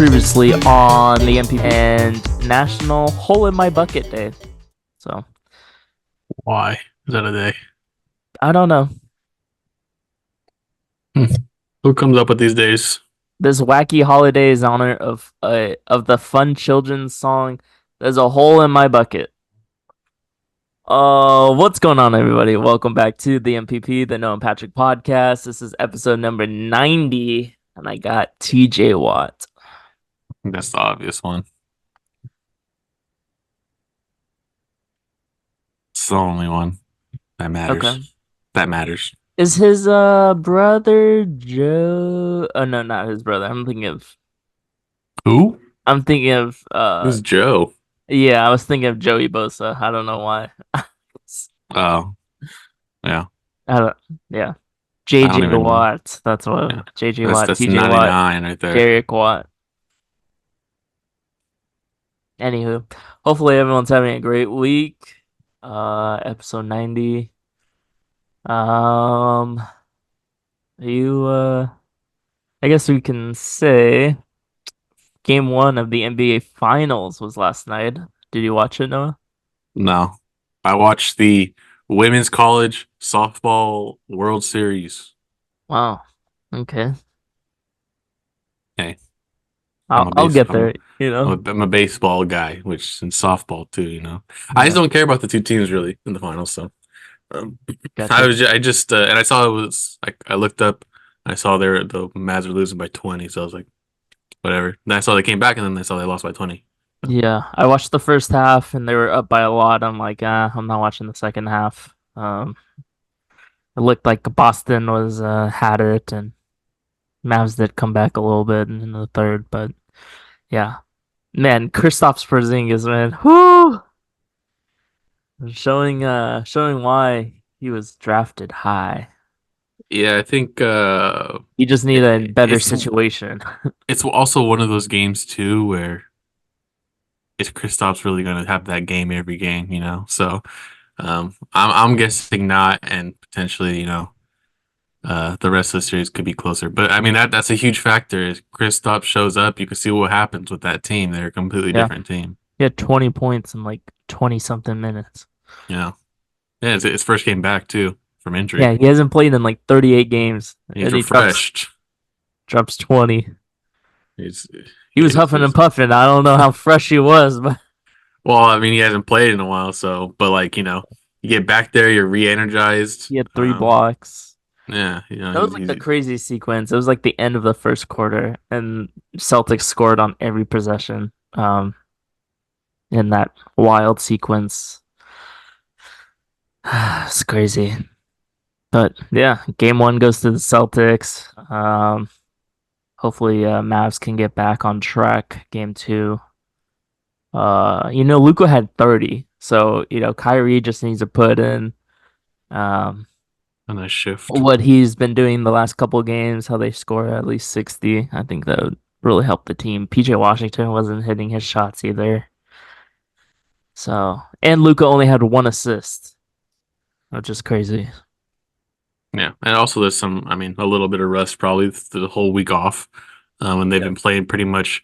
previously on the MPP and National Hole in My Bucket Day. So Why is that a day? I don't know. Hmm. Who comes up with these days? This wacky holiday is in honor of the fun children's song. There's a hole in my bucket. What's going on, everybody? Welcome back to the MPP, the Noah and Patrick podcast. This is episode number 90, and I got TJ Watt. That's the obvious one. It's the only one that Okay. matters. That matters. Is his brother Joe? Oh no, not his brother. Who? I'm thinking of Who's Joe? yeah, I was thinking of Joey Bosa. I don't know why. Oh, yeah. I don't, yeah. I don't JJ even know. Watt. That's what Yeah. JJ That's Watt, that's TJ Watt, 99 right there. Derek Watt. Anywho, hopefully everyone's having a great week. Episode 90. Um, you I guess we can say game one of the NBA Finals was last night. Did you watch it, Noah? No. I watched the Women's College Softball World Series. Wow. Okay. Hey, I'm I'll a I'll base get I'm there, you know. I'm a baseball guy, which in softball too. I just Yeah, don't care about the two teams really in the finals, so Um, gotcha. I just and I saw it was like I looked up, I saw the Mavs were losing by 20, so I was like, whatever. Then I saw they came back, and then I saw they lost by 20. So, Yeah, I watched the first half and they were up by a lot. I'm like, I'm not watching the second half. It looked like Boston was had it and Mavs did come back a little bit in the third, but yeah, man, Kristaps Porzingis, man, whoo, showing why he was drafted high. yeah, I think He just needed a it, better it's situation. it's also one of those games too where is Kristaps really going to have that game every game? So I'm guessing not, and potentially the rest of the series could be closer. But I mean that's a huge factor. Is Kristaps shows up, you can see what happens with that team. They're a completely Yeah, different team. he had 20 points in like 20 something minutes. You know. Yeah, it's his first game back too from injury. Yeah, he hasn't played in like 38 games He's and he drops refreshed. 20. He's He was he's, huffing and he's puffing. I don't know how fresh he was, but well, I mean, he hasn't played in a while, so but like you get back there, you're re-energized. he had 3 blocks. Yeah, That was like the crazy sequence. It was like the end of the first quarter, and Celtics scored on every possession. In that wild sequence, it's crazy. But yeah, game one goes to the Celtics. Hopefully, Mavs can get back on track. Game two. Luka had 30, so Kyrie just needs to put in um a nice shift. what he's been doing the last couple of games, how they score at least 60. I think that would really help the team. PJ Washington wasn't hitting his shots either. So, and Luca only had 1 assist, which is crazy. Yeah, and also there's I mean, a little bit of rust probably through the whole week off, and they've Yeah. been playing pretty much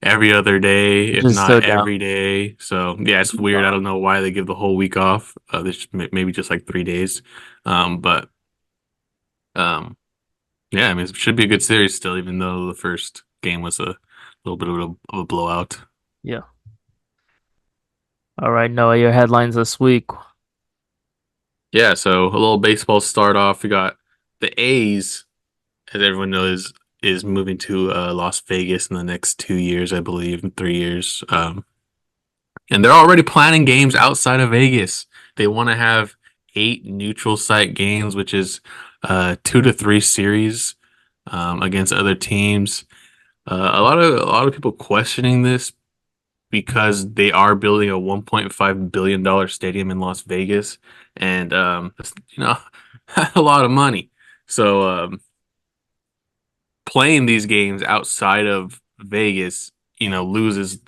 every other day, Which if is not so dumb. every day. So yeah, it's weird. I don't know why they give the whole week off. This maybe just like 3 days, but um, yeah, I mean, it should be a good series still, even though the first game was a little bit of a blowout. Yeah. All right, Noah, your headlines this week. Yeah, so a little baseball start off. We got the A's, as everyone knows, is moving to Las Vegas in the next 2 years, I believe, in 3 years. And they're already planning games outside of Vegas. They want to have 8 neutral site games, which is 2 to 3 series against other teams. A lot of people questioning this because they are building a $1.5 billion stadium in Las Vegas, and it's, a lot of money. So playing these games outside of Vegas, loses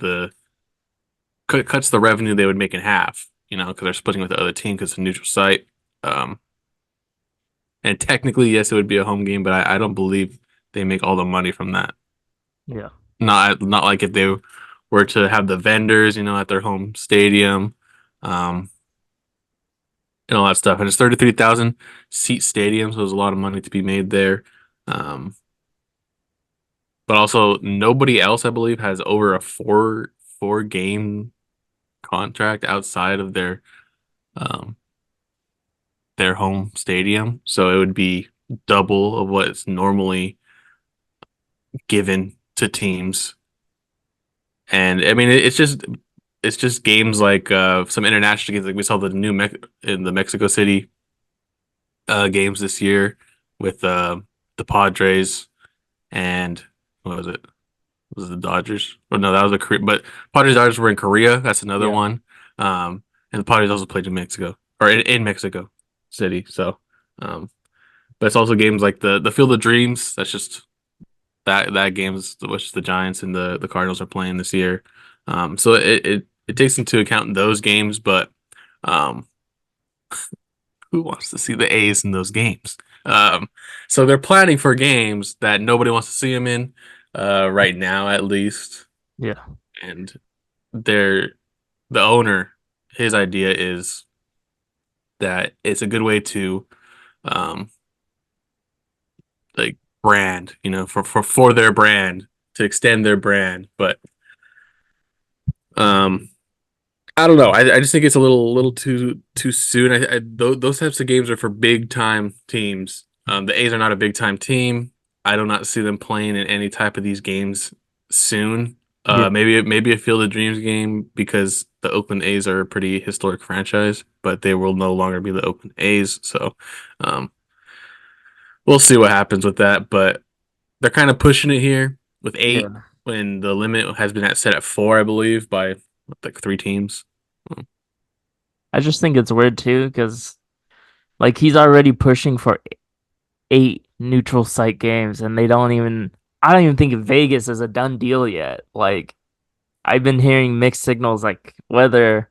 cuts the revenue they would make in half. Because they're splitting with the other team because it's a neutral site. Um, and technically, yes, it would be a home game, but I don't believe they make all the money from that. Yeah. Not like if they were to have the vendors, at their home stadium, um, and all that stuff. And it's 33,000 seat stadium, so there's a lot of money to be made there. Um, but also nobody else, I believe, has over a four game contract outside of um their home stadium. So it would be double of what's normally given to teams. And I mean, it's just games like some international games, like we saw the new Me in the Mexico City games this year with the Padres and what was it? Was it the Dodgers? Oh no, that was a Korea. But Padres Dodgers were in Korea. That's another Yeah, one. And the Padres also played in Mexico or in Mexico City. So, um, but it's also games like the Field of Dreams. That's just that game's which the Giants and the Cardinals are playing this year. So it takes into account those games, but um, who wants to see the A's in those games? Um, so they're planning for games that nobody wants to see them in, right now at least. yeah, And they're the owner, his idea is that it's a good way to um like brand, for their brand to extend their brand. But um I don't know. I just think it's a little too soon. Those types of games are for big time teams. The A's are not a big time team. I do not see them playing in any type of these games soon. yeah. Maybe a Field of Dreams game because the Oakland A's are a pretty historic franchise, but they will no longer be the Oakland A's. So, um, we'll see what happens with that. But they're kind of pushing it here with eight Yeah. when the limit has been set at four, I believe, by like three teams. I just think it's weird too, because like he's already pushing for 8 neutral site games, and they don't even. I don't even think Vegas is a done deal yet. Like I've been hearing mixed signals, like whether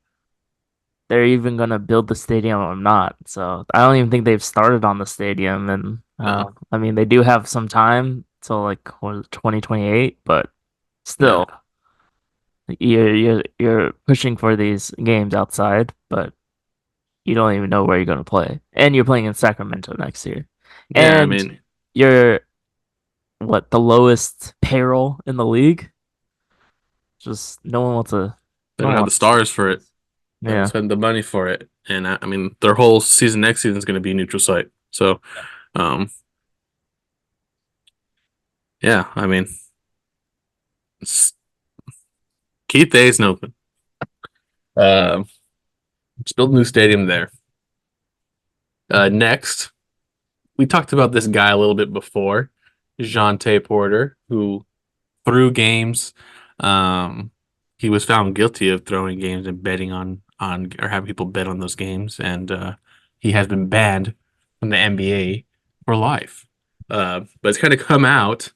they're even gonna build the stadium or not. So I don't even think they've started on the stadium, and No. I mean they do have some time till like what is it, 2028, but Yeah. still, you're pushing for these games outside, but you don't even know where you're gonna play, and you're playing in Sacramento next year, Yeah, I and mean, you're what the lowest payroll in the league. Just they no don't one have the wants to see stars for it. this. They don't Yeah, spend the money for it. And I mean, their whole season next season is going to be neutral site. So, um, yeah, I mean, it's, Keith A's no open. Um, just build a new stadium there. Next, we talked about this guy a little bit before, Jonte Porter, who threw games. Um, he was found guilty of throwing games and betting on or having people bet on those games, and he has been banned from the NBA for life. But it's kind of come out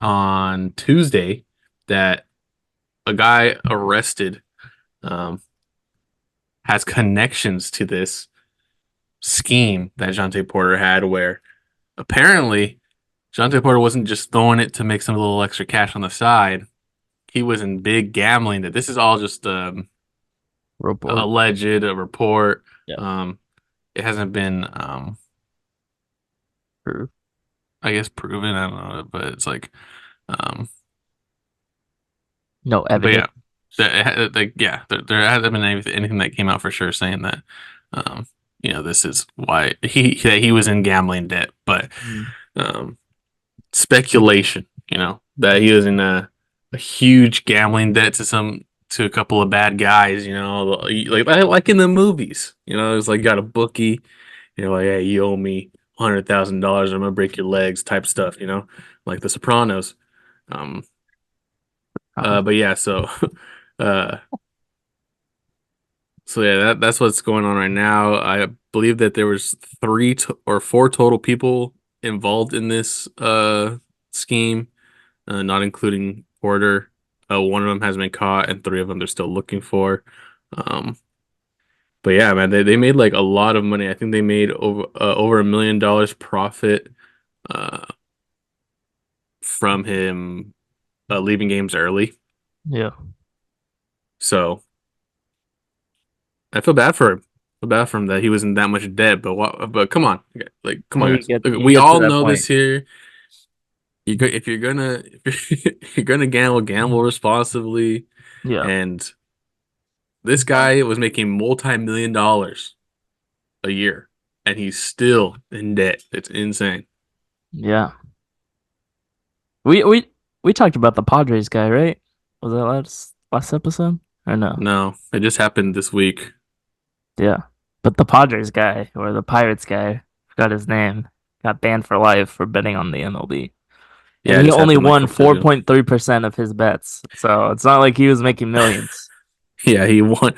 on Tuesday that a guy arrested um, has connections to this scheme that Jonte Porter had, where apparently Jonte Porter wasn't just throwing it to make some little extra cash on the side. He was in big gambling. That this is all just report. alleged, a report. Yeah, Um, it hasn't been, proof. I guess, proven. I don't know, but it's like, um, No but evidence. yeah, there hasn't been anything that came out for sure saying that, um, this is why he was in gambling debt, but Mm. um, speculation, that he was in a huge gambling debt to a couple of bad guys, like in the movies, it's like got a bookie, like, hey, you owe me $100,000, I'm gonna break your legs, type stuff, like The Sopranos. Um, but yeah, uh, yeah, that's what's going on right now. I believe that there was or four total people involved in this scheme, not including Porter. One of them has been caught, and three of them they're still looking for. Um, but yeah, man, they made like a lot of money. I think they made over $1 million profit uh, from him leaving games early. Yeah. So I feel bad for him. I feel bad for him that he was in that much debt. But what? But come on, like come Well, on, you guys. get Look, you we get to all that know this point. here. If you're gonna if you're gonna gamble, gamble responsibly. Yeah. And this guy was making multi-million dollars a year, and he's still in debt. It's insane. Yeah. We we we talked about the Padres guy, right? Was that last episode? Or no? No, it just happened this week. Yeah. But the Padres guy or the Pirates guy, forgot his name, got banned for life for betting on the MLB. And Yeah, it he just only happened like a won couple days ago. 4.3% of his bets. So it's not like he was making millions. Yeah, he won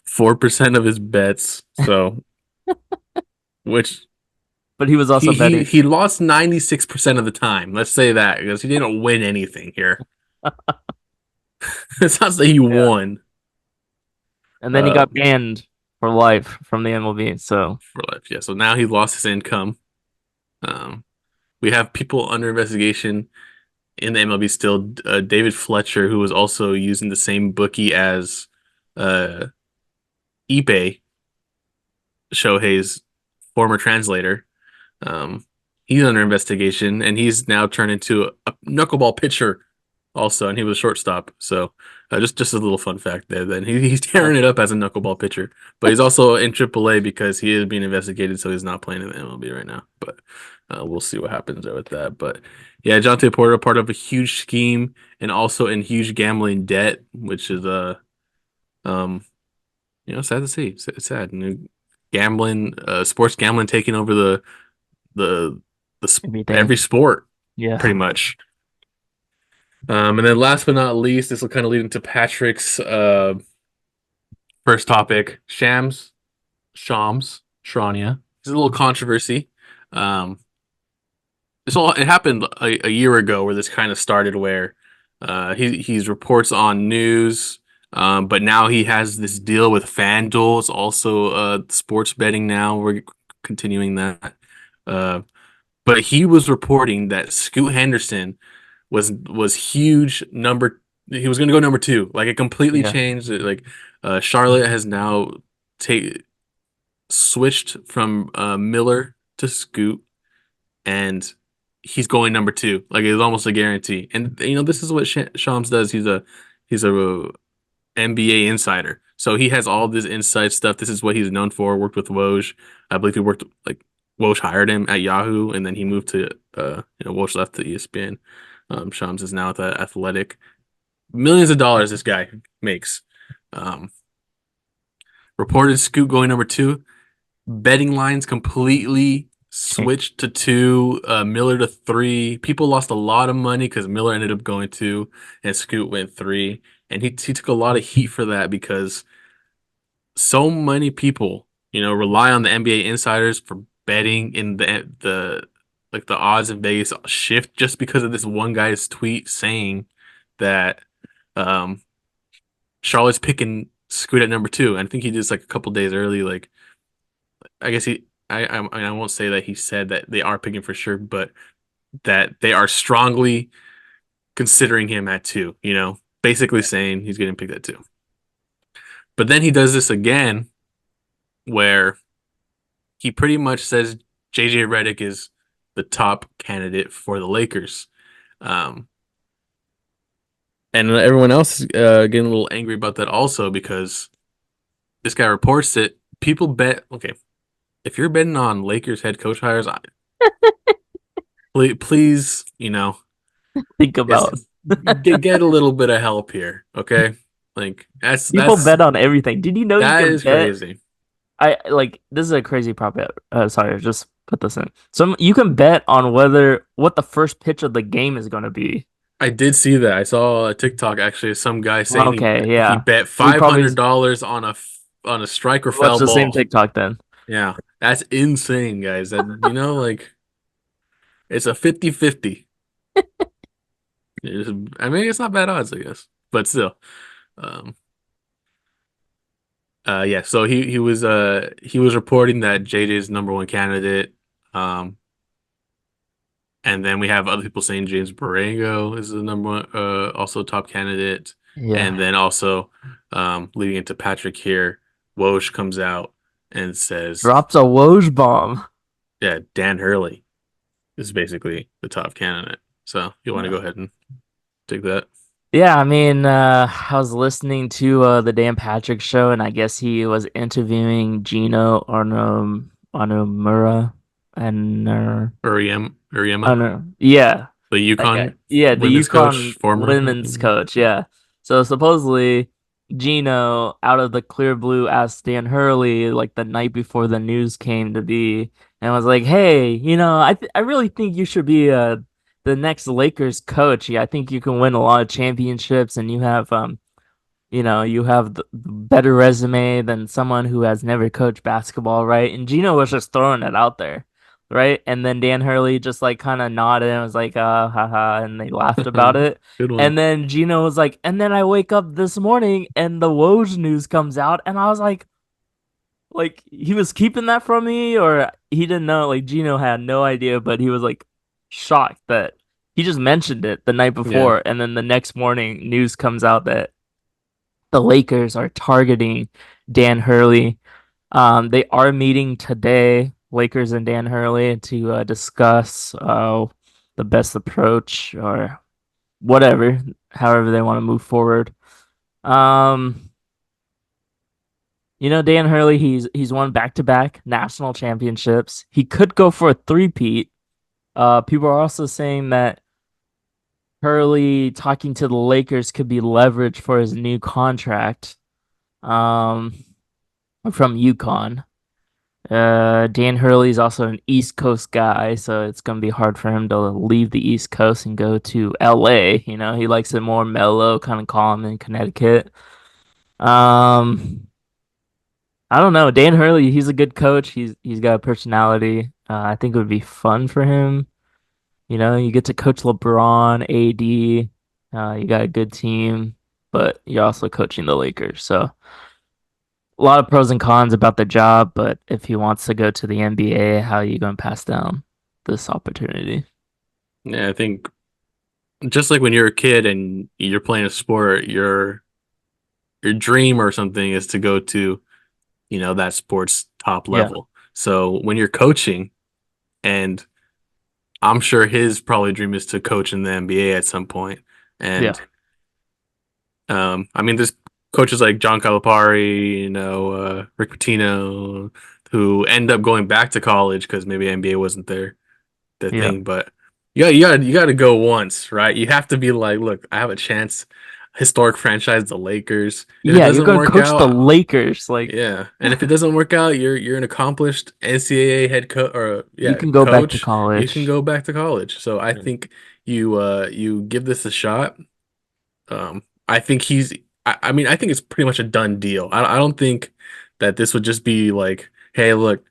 4% of his bets. So, which But he was also betting. he lost 96% of the time. Let's say that because he didn't win anything here. It's not that he Yeah. won And then he uh got banned for life from the MLB. So for life. Yeah, so now he lost his income. Um, we have people under investigation in the MLB still. David Fletcher, who was also using the same bookie as uh Ipe, Shohei's former translator. Um, he's under investigation, and he's now turned into a knuckleball pitcher also, and he was a shortstop. So just a little fun fact there. Then he's tearing it gotcha. up as a knuckleball pitcher, but he's also in AAA because he is being investigated, so he's not playing in the MLB right now. But we'll see what happens there with that. But yeah, Jonte Porter, part of a huge scheme and also in huge gambling debt, which is um sad to see. It's sad. Gambling, sports gambling taking over the Everything. every sport pretty Yeah. much. And then last but not least, this will kind of lead into Patrick's first topic, Shania. It's a little controversy. Um, it happened a year ago where this kind of started where he's reports on news, but now he has this deal with FanDuel. It's also sports betting now. We're continuing that. Uh, but he was reporting that Scoot Henderson was huge number. He was going to go number two. Like it completely Yeah. changed. Like Charlotte has now take switched from Miller to Scoot, and he's going number two. Like it's almost a guarantee. And this is what Shams does. He's a NBA insider. So he has all this inside stuff. This is what he's known for. Worked with Woj. I believe he worked like Woj hired him at Yahoo, and then he moved to Woj left to ESPN. Shams is now at the Athletic. Millions of dollars this guy makes. Um, reported Scoot going number two. Betting lines completely switched to two. Miller to three. People lost a lot of money because Miller ended up going two, and Scoot went three. And he took a lot of heat for that because so many people, rely on the NBA insiders for betting in the odds in Vegas shift just because of this one guy's tweet saying that um Charlotte's picking Scoot at number two. And I think he did this like a couple days early. Like I guess I won't say that he said that they are picking for sure, but that they are strongly considering him at two, basically saying he's getting picked at two. But then he does this again where he pretty much says JJ Redick is the top candidate for the Lakers. Um, and everyone else is getting a little angry about that also because this guy reports it. People bet, okay, if you're betting on Lakers head coach hires, please, Think it's, about get a little bit of help here, okay? Like people bet on everything. Did you know you that can is bet? crazy. I like this is a crazy prop bet. Sorry, just put this in. So you can bet on what the first pitch of the game is going to be. I did see that. I saw a TikTok actually, some guy saying Okay, he yeah. bet We five probably hundred dollars on a strike or watched foul the same ball. TikTok then. Yeah, that's insane, guys. That like it's a 50-50. I mean, it's not bad odds, I guess, but still. Um, yeah. So he was reporting that JJ is number one candidate. Um, And then we have other people saying James Borrego is the number one, also top candidate. And Yeah. then also, leading into Patrick here, Woj comes out and says, Drops a Woj bomb. yeah, Dan Hurley is basically the top candidate. So you want to Yeah. go ahead and take that? Yeah, I mean, I was listening to the Dan Patrick show, and I guess he was interviewing Gino Onomura, and Uriema, Ono, yeah, the that guy, UConn yeah, the women's UConn coach, former. women's coach, yeah. So supposedly Gino, out of the clear blue, asked Dan Hurley like the night before the news came to be, and was like, "Hey, I really think you should be the next Lakers coach. Yeah, I think you can win a lot of championships, and you have the better resume than someone who has never coached basketball, right?" And Gino was just throwing it out there, right? And then Dan Hurley just like kind of nodded and was like, haha, and they laughed about it. Good one. And then Gino was like, and then I wake up this morning and the Woj news comes out, and I was like he was keeping that from me, or he didn't know. Like Gino had no idea, but he was like shocked that he just mentioned it the night Yeah. before, and then the next morning news comes out that the Lakers are targeting Dan Hurley. They are meeting today, Lakers and Dan Hurley, to discuss the best approach or whatever, however they want to move forward. Um, Dan Hurley, he's won back-to-back national championships. He could go for a three-peat. People are also saying that Hurley talking to the Lakers could be leverage for his new contract. Um, from UConn. Dan Hurley's also an East Coast guy, so it's gonna be hard for him to leave the East Coast and go to LA. He likes it more mellow, kind of calm in Connecticut. Um, I don't know. Dan Hurley, he's a good coach. He's got a personality. I think it would be fun for him. You get to coach LeBron, AD. You got a good team, but you're also coaching the Lakers, so a lot of pros and cons about the job, but if he wants to go to the NBA, how are you going to pass down this opportunity? Yeah, I think just like when you're a kid and you're playing a sport, your dream or something is to go to, that sport's top Yeah, level. So when you're coaching, and I'm sure his probably dream is to coach in the NBA at some point. yeah, And I mean, there's coaches like John Calipari, Rick Pitino, who end up going back to college because maybe NBA wasn't their yeah. thing. But you gotta go once, right? You have to be like, look, I have a chance. Historic franchise, the Lakers. If it Yeah, you're doesn't going to work coach the out, Lakers. Like, yeah. And if it doesn't work out, you're an accomplished NCAA head coach or you yeah, can go back to coach. You can college. go back to college. So I Yeah. think you give this a shot. I think I mean, I think it's pretty much a done deal. I don't think that this would just be like, hey, look,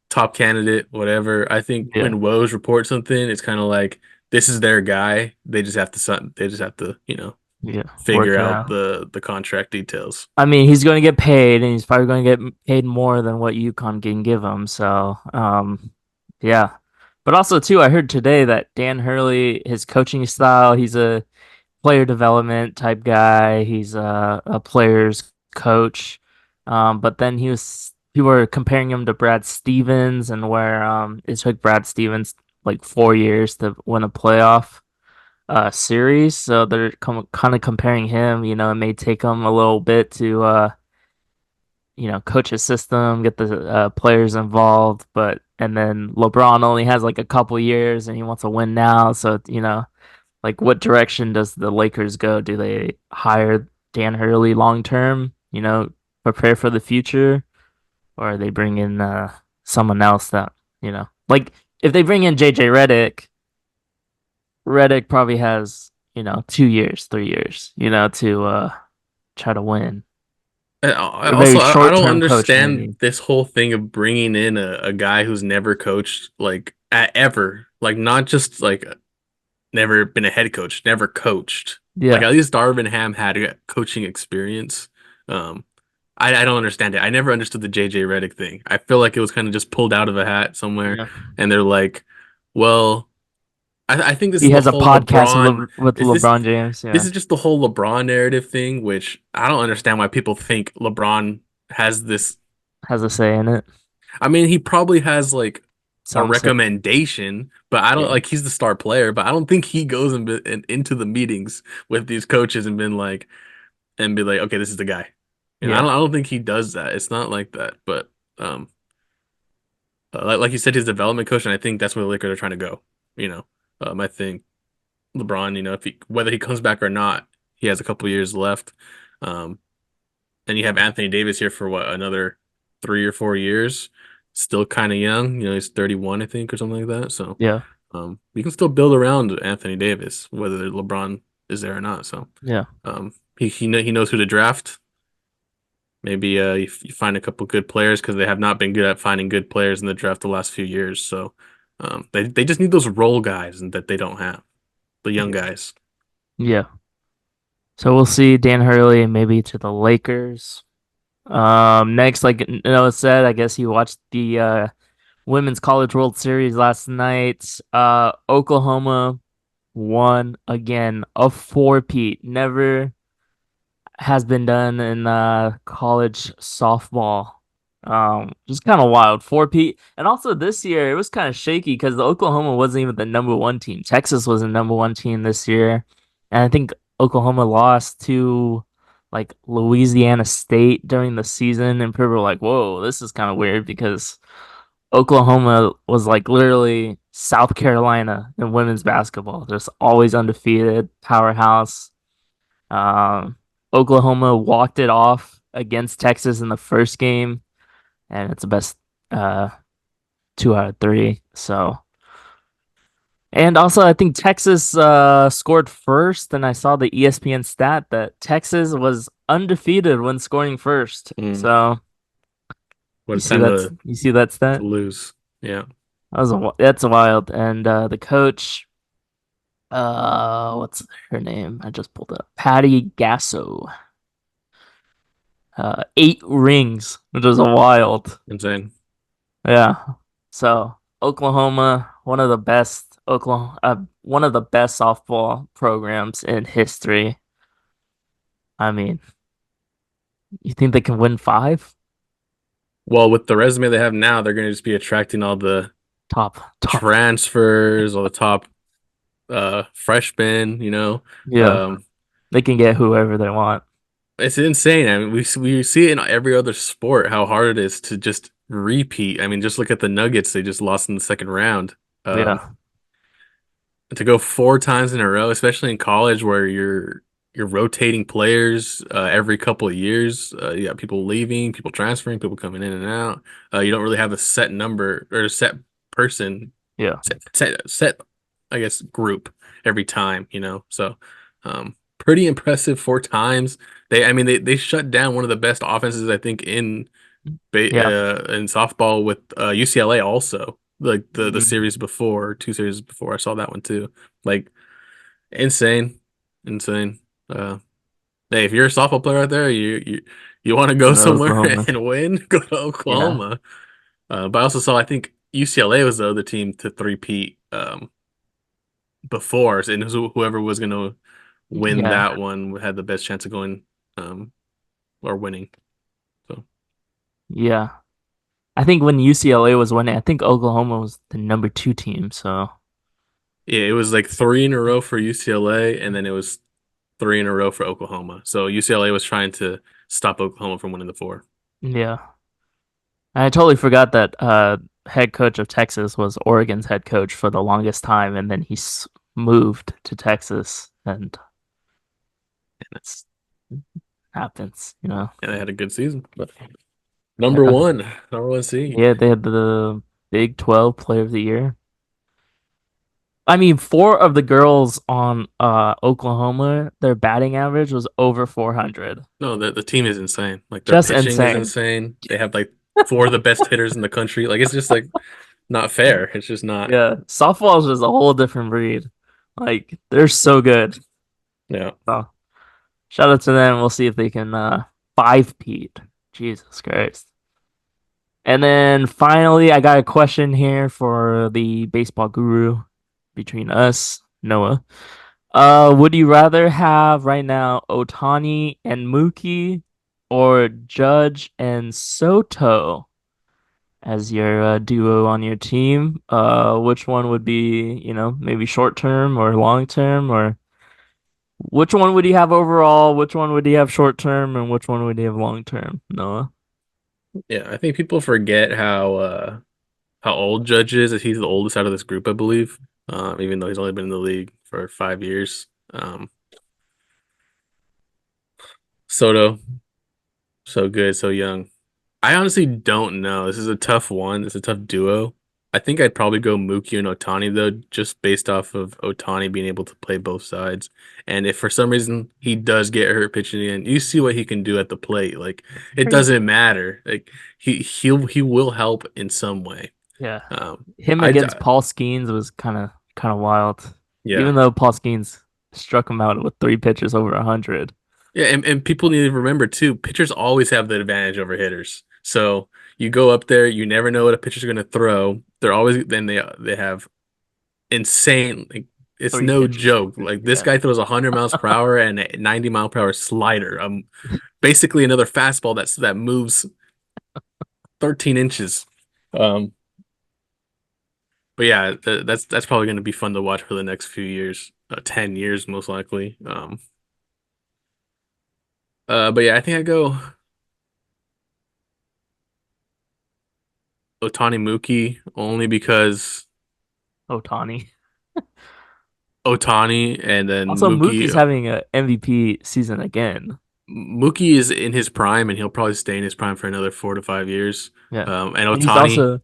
top candidate, whatever. I think when Yeah, Woj reports something, it's kind of like this is their guy. They just have to, yeah, figure work it out out. the contract details. I mean, he's going to get paid, and he's probably going to get paid more than what UConn can give him. So, yeah. But also, too, I heard today that Dan Hurley, his coaching style, he's a player development type guy. He's a player's coach. But then people were comparing him to Brad Stevens, and where it took Brad Stevens like 4 years to win a playoff series. So they're kind of comparing him. It may take him a little bit to coach a system, get the players involved, but and then LeBron only has like a couple years and he wants to win now. So, like, what direction does the Lakers go? Do they hire Dan Hurley long term, prepare for the future, or they bring in someone else that, like if they bring in JJ Redick, Redick probably has, 2 years, 3 years, to try to win. I A very also I short don't term coach, understand maybe. this whole thing of bringing in a guy who's never coached like ever, like not just like never been a head coach, never coached. Like Yeah, at least Darvin Ham had a coaching experience. Um, I don't understand it. I never understood the JJ Redick thing. I feel like it was kind of just pulled out of a hat somewhere, yeah, and they're like, well. I think this He is the has a whole podcast with LeBron. Is this LeBron James. this Yeah, is just the whole LeBron narrative thing, which I don't understand why people think LeBron has this. has a say in it. I mean, he probably has like a Some say. recommendation, but I don't Yeah, like he's the star player, but I don't think he goes into the meetings with these coaches and been like and be like, okay, this is the guy. You know, yeah, I don't think he does that. It's not like that, but um, like you said, his development coach, and I think that's where the Lakers are trying to go. You know, I think LeBron, if whether he comes back or not, he has a couple years left. Um, and you have Anthony Davis here for what, another 3 or 4 years. Still kind of young, he's 31, I think, or something like that. So, yeah, you can still build around Anthony Davis, whether LeBron is there or not. So, yeah, he knows who to draft. Maybe you find a couple good players because they have not been good at finding good players in the draft the last few years. So, they just need those role guys and that they don't have the young yeah, guys. yeah. So we'll see Dan Hurley maybe to the Lakers. Next, like Noah said, I guess you watched the Women's College World Series last night. Oklahoma won again, a four-peat. Never has been done in college softball. Just kind of wild. Four-peat. And also this year, it was kind of shaky because the Oklahoma wasn't even the number one team. Texas was the number one team this year. And I think Oklahoma lost to like Louisiana State during the season. And people were like, whoa, this is kind of weird because Oklahoma was like literally South Carolina in women's basketball. Just always undefeated, powerhouse. Um, Oklahoma walked it off against Texas in the first game, and it's the best uh, two out of three. So, and also I think Texas scored first, and I saw the ESPN stat that Texas was undefeated when scoring first. Mm, So what a time you see that to stat? lose. Yeah. That's wild. And the coach, what's her name? I just pulled it up. Patty Gasso. 8 rings, which is wild. Insane. Yeah. So Oklahoma, one of the best softball programs in history. I mean, you think they can win five? Well, with the resume they have now, they're going to just be attracting all the Top. transfers, all the top freshmen, Yeah, Um, they can get whoever they want. it's insane. I mean, we see it in every other sport how hard it is to just repeat. I mean, just look at the Nuggets; they just lost in the second round. Um, Yeah, to go 4 times in a row, especially in college where you're rotating players every couple of years. You got people leaving, people transferring, people coming in and out. You don't really have a set number or a set person, yeah, set, I guess, group every time, So, pretty impressive 4 times. I mean, they shut down one of the best offenses I think yeah. in softball with UCLA also. Like the Mhm. series before, 2 series before, I saw that one too. Like insane, insane. Uh, hey, if you're a softball player out there, you want to go Go to somewhere Oklahoma. and win, go to Yeah, Oklahoma. But I also saw I think UCLA was the other team to three-peat before, and whoever was going to win yeah, that one had the best chance of going um or winning. So yeah. I think when UCLA was winning, I think Oklahoma was the number two team. So yeah, it was like three in a row for UCLA, and then it was three in a row for Oklahoma. So UCLA was trying to stop Oklahoma from winning the four. yeah. I totally forgot that head coach of Texas was Oregon's head coach for the longest time, and then moved to Texas, and it's happens, you know. And they had a good season. But Yeah, number one seed. yeah, they had the Big 12 Player of the Year. I mean, four of the girls on Oklahoma, their batting average was over 400. No, the team is insane. Like their Just pitching is insane. insane. They have like four of the best hitters in the country. Like it's just like not Yeah, fair. It's just not. yeah. Softball is just a whole different breed. Like they're so good. Yeah. So shout out to them. We'll see if they can five-peat. Jesus Christ. And then finally, I got a question here for the baseball guru. between us, Noah. Would you rather have right now Ohtani and Mookie or Judge and Soto as your duo on your team? Which one would be, maybe short term or long term, or which one would you have overall? Which one would you have short term, and which one would you have long term, Noah? Yeah, I think people forget how old Judge is. He's the oldest out of this group, I believe. Even though he's only been in the league for 5 years. Soto, so good, so young. I honestly don't know. This is a tough one. It's a tough duo. I think I'd probably go Mookie and Ohtani though, just based off of Ohtani being able to play both sides. And if for some reason he does get hurt pitching in, you see what he can do at the plate. Like it Crazy. doesn't matter. Like he will help in some way. Yeah. Um, Him I against Paul Skeens was kind of wild. yeah. Even though Paul Skeens struck him out with three pitches over 100. Yeah, and people need to remember too, pitchers always have the advantage over hitters. So you go up there, you never know what a pitcher's going to throw. They're always then they have insane like it's Three no pitches. joke. Like this Yeah. guy throws 100 miles per hour and a 90-mile-per-hour slider. Basically another fastball that moves 13 inches. Um, but yeah, that's probably going to be fun to watch for the next few years, 10 years most likely. But yeah, I think I go Otani Mookie only because Ohtani. Otani and then Also, Mookie. Mookie's having a MVP season again. Mookie is in his prime and he'll probably stay in his prime for another 4 to 5 years. Yeah. And And he's Otani, also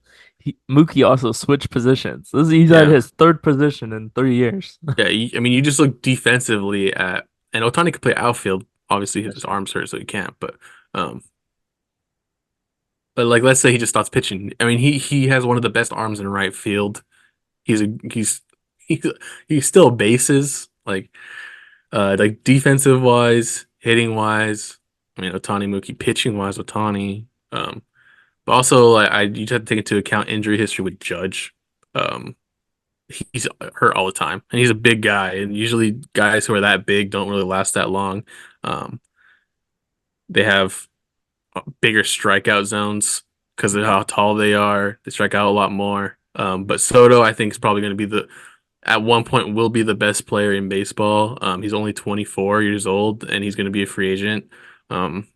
Mookie also switched positions. He's at yeah, his third position in 3 years. yeah. I mean, you just look defensively at, and Otani could play outfield. Obviously, his arm's hurt, so he can't. Um, but like, let's say he just stops pitching. I mean, he has one of the best arms in right field. He's a he's he's still bases like defensive wise, hitting wise. I mean, Otani Mookie pitching wise, Otani. But also, like, you have to take into account injury history with Judge. Um, he's hurt all the time, and he's a big guy. And usually, guys who are that big don't really last that long. Um, they have bigger strikeout zones because of Yeah, how tall they are. They strike out a lot more. But Soto, I think, is probably going to be at one point will be the best player in baseball. He's only 24 years old, and he's going to be a free agent. Um,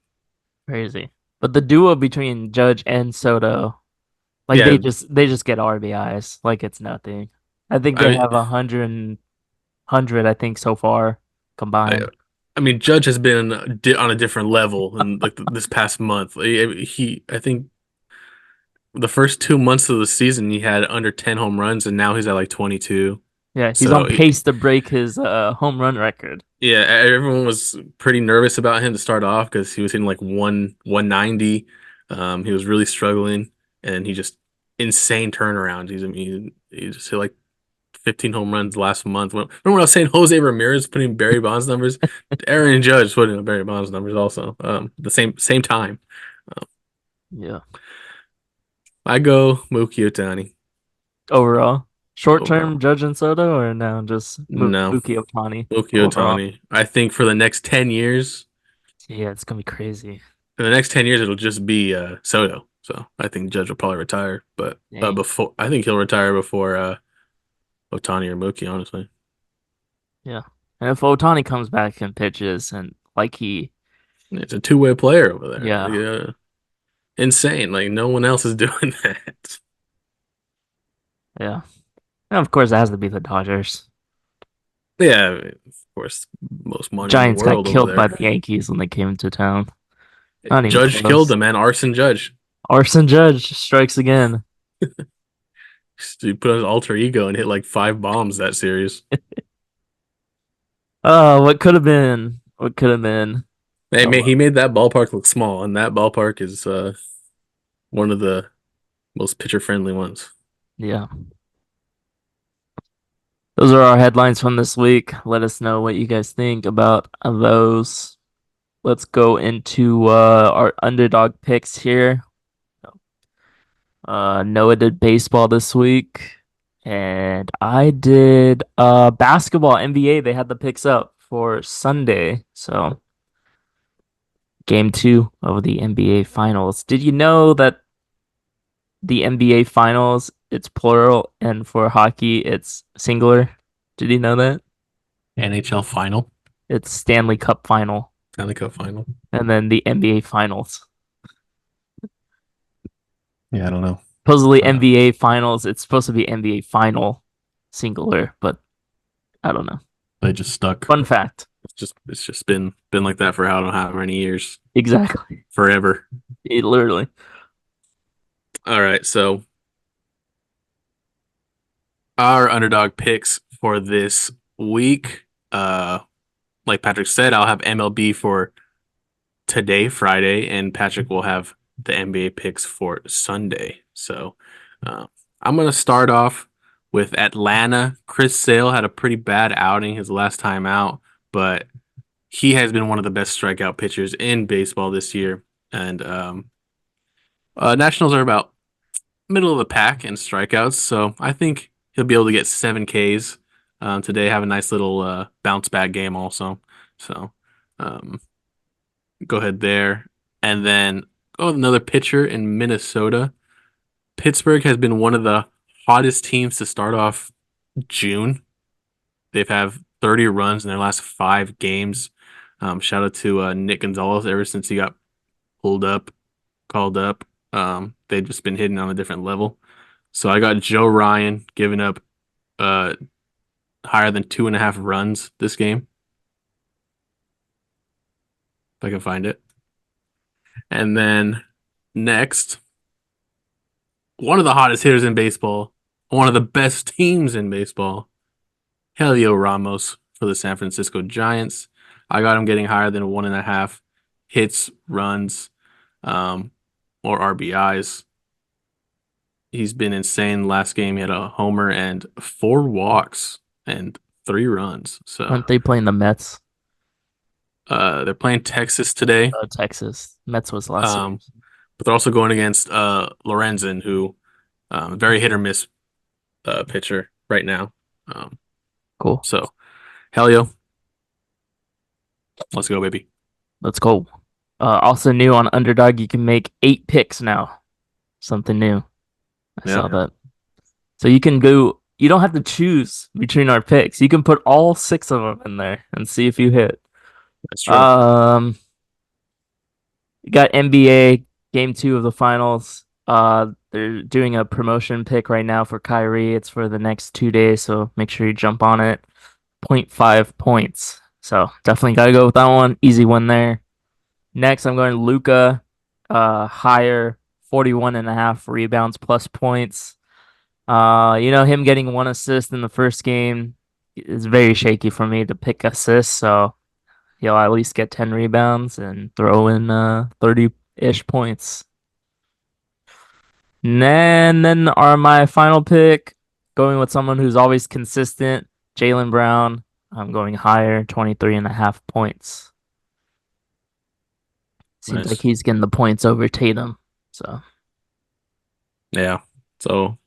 crazy. But the duo between Judge and Soto, like yeah, they just get RBIs like it's nothing. I think I they mean, have 100, I think so far I, combined. I mean, Judge has been on a different level in like this past month. I think the first 2 months of the season he had under 10 home runs, and now he's at like 22. Yeah, he's on So pace to break his home run record. yeah, everyone was pretty nervous about him to start off because he was hitting like 190. He was really struggling, and he just insane turnaround. I mean, he just hit like 15 home runs last month. Remember when I was saying Jose Ramirez putting Barry Bonds numbers? Aaron Judge putting Barry Bonds numbers also. The same time. Um, Yeah. I go Mookie Ohtani Overall, short term overall. Judge and Soto, or now just No, Mookie Ohtani Mookie overall. Ohtani. I think for the next 10 years, Yeah, it's gonna be crazy. in the next 10 years, it'll just be Soto. So I think Judge will probably retire, but Dang. before I think he'll retire before Ohtani or Mookie, honestly. Yeah. And if Ohtani comes back and pitches and like It's a two-way player over there. yeah, Insane. Like no one else is doing that. yeah. And of course, it has to be the Dodgers. Yeah, I mean, of course, most money in the Giants got world over killed by there. the Yankees when they came into town. Not even Judge killed close. him, man. Arson Judge. Arson Judge strikes again. He put his alter ego and hit like 5 bombs that series. Oh, what could have been? What could have been? Hey, Oh man, he well. made that ballpark look small, and that ballpark is one of the most pitcher friendly ones. Yeah. Those are our headlines from this week. Let us know what you guys think about those. Let's go into our underdog picks here. Noah did baseball this week, And I did basketball NBA. They had the picks up for Sunday. So game two of the NBA finals. Did you know that the NBA finals, it's plural, and for hockey, it's singular? Did you know that? NHL final, It's Stanley Cup final, Stanley Cup final. and then the NBA finals. Yeah, I don't know. Supposedly Uh, NBA finals, it's supposed to be NBA final singular, but I don't know. they just stuck. Fun fact. It's just been like that for I don't know how many years, Exactly. forever. It literally. All right, so our underdog picks for this week. Like Patrick said, I'll have MLB for today, Friday, and Patrick will have the NBA picks for Sunday. So uh, I'm gonna start off with Atlanta. Chris Sale had a pretty bad outing his last time out, but he has been one of the best strikeout pitchers in baseball this year. And Nationals are about middle of the pack in strikeouts, so I think he'll be able to get 7 Ks today. Have a nice little bounce back game also. So um, go ahead there, and then go with another pitcher in Minnesota. Pittsburgh has been one of the hottest teams to start off June. They've have 30 runs in their last 5 games. Shout out to Nick Gonzalez ever since he got pulled up, called up. They've just been hitting on a different level. So I got Joe Ryan giving up uh higher than 2.5 runs this game, if I can find it. And then next, one of the hottest hitters in baseball, one of the best teams in baseball, Helio Ramos for the San Francisco Giants. I got him getting higher than 1.5 hits, runs, um, or RBIs. He's been insane. Last game, he had a homer and 4 walks and 3 runs. So Aren't they playing the Mets? they're playing Texas today, Texas. Mets was last um, series. but they're also going against Lorenzen, who very hit or miss pitcher right now. Um, Cool. so Helio, let's go, baby. Let's go. Also new on Underdog, you can make 8 picks now. Something new. I Yeah, saw that. So you can go, you don't have to choose between our picks. You can put all 6 of them in there and see if you hit. that's true. Um, you got NBA game 2 of the finals. They're doing a promotion pick right now for Kyrie. It's for the next 2 days, so make sure you jump on it. Point 0.5 points. So definitely got to go with that one. Easy one there. Next, I'm going Luca, higher 41.5 rebounds plus points. Him getting 1 assist in the first game is very shaky for me to pick assists, so he'll at least get 10 rebounds and throw in 30-ish points. And then are my final pick, going with someone who's always consistent, Jaylen Brown. I'm going higher, 23.5 points. Seems like Nice. he's getting the points over Tatum. So Yeah. So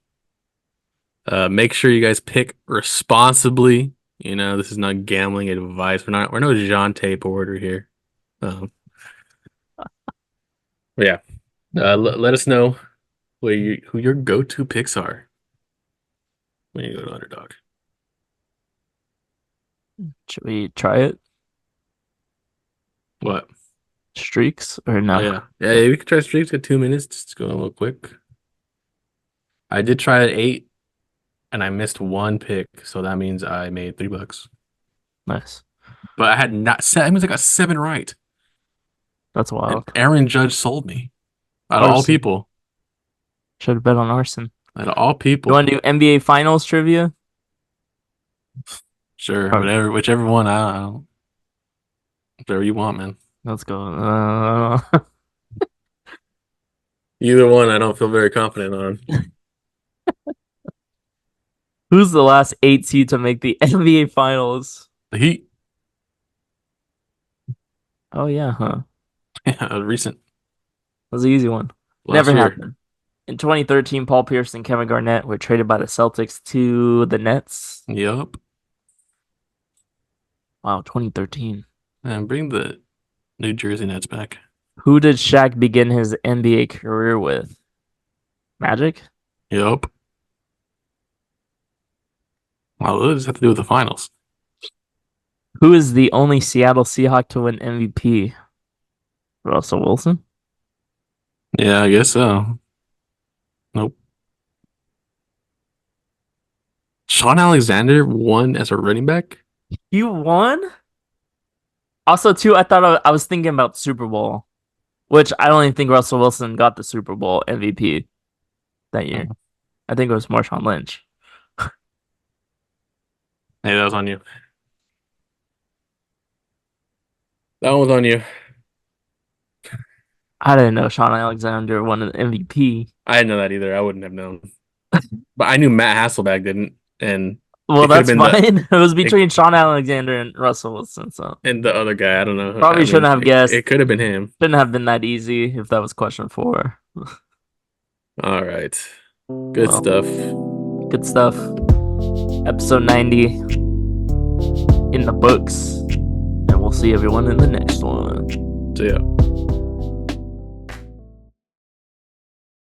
make sure you guys pick responsibly. You know, this is not gambling advice. We're no John Porter here. Um, but yeah. Let us know who your go-to picks are when you go to Underdog. should we try it? What? Streaks or Oh no? yeah. Yeah, we could try streaks at 2 minutes. Just go a little quick. I did try at 8 and I missed one pick, so that means I made $3. Nice. But I had not set. That means I got 7 right. That's And wild. Aaron Judge sold me. Out of all Arson. people. Should have bet on Arson. Out of all You want people. to do NBA Finals trivia? Sure, Or whichever one. I don't, whatever you want, man. let's go. Either one, I don't feel very confident on. Who's the last 8 seed to make the NBA Finals? The Heat, Oh yeah, huh? yeah, recent That was an easy one. last Never year. happened. In 2013, Paul Pierce and Kevin Garnett were traded by the Celtics to the Nets. Yup. Wow, 2013. And bring the New Jersey Nets back. Who did Shaq begin his NBA career with? Magic? Yup. Wow, what does that have to do with the finals? Who is the only Seattle Seahawk to win MVP? Russell Wilson? Yeah, I guess so. Nope. Sean Alexander won as a running back? You won? Also, too, I was thinking about Super Bowl, which I don't even think Russell Wilson got the Super Bowl MVP that year. Oh. I think it was Marshawn Lynch. Hey, that was on you. That one was on you. I didn't know Sean Alexander won an MVP. I didn't know that either. I wouldn't have known. But I knew Matt Hasselbeck didn't, and Well, it could have that's been fine. It was it, between Sean Alexander and Russell Wilson, so and the other guy. I don't know. I probably shouldn't mean, have guessed. it could have been him. Shouldn't have been that easy if that was question four. All right. Good Well, stuff. good stuff. Episode 90 in the books. And we'll see everyone in the next one. So yeah.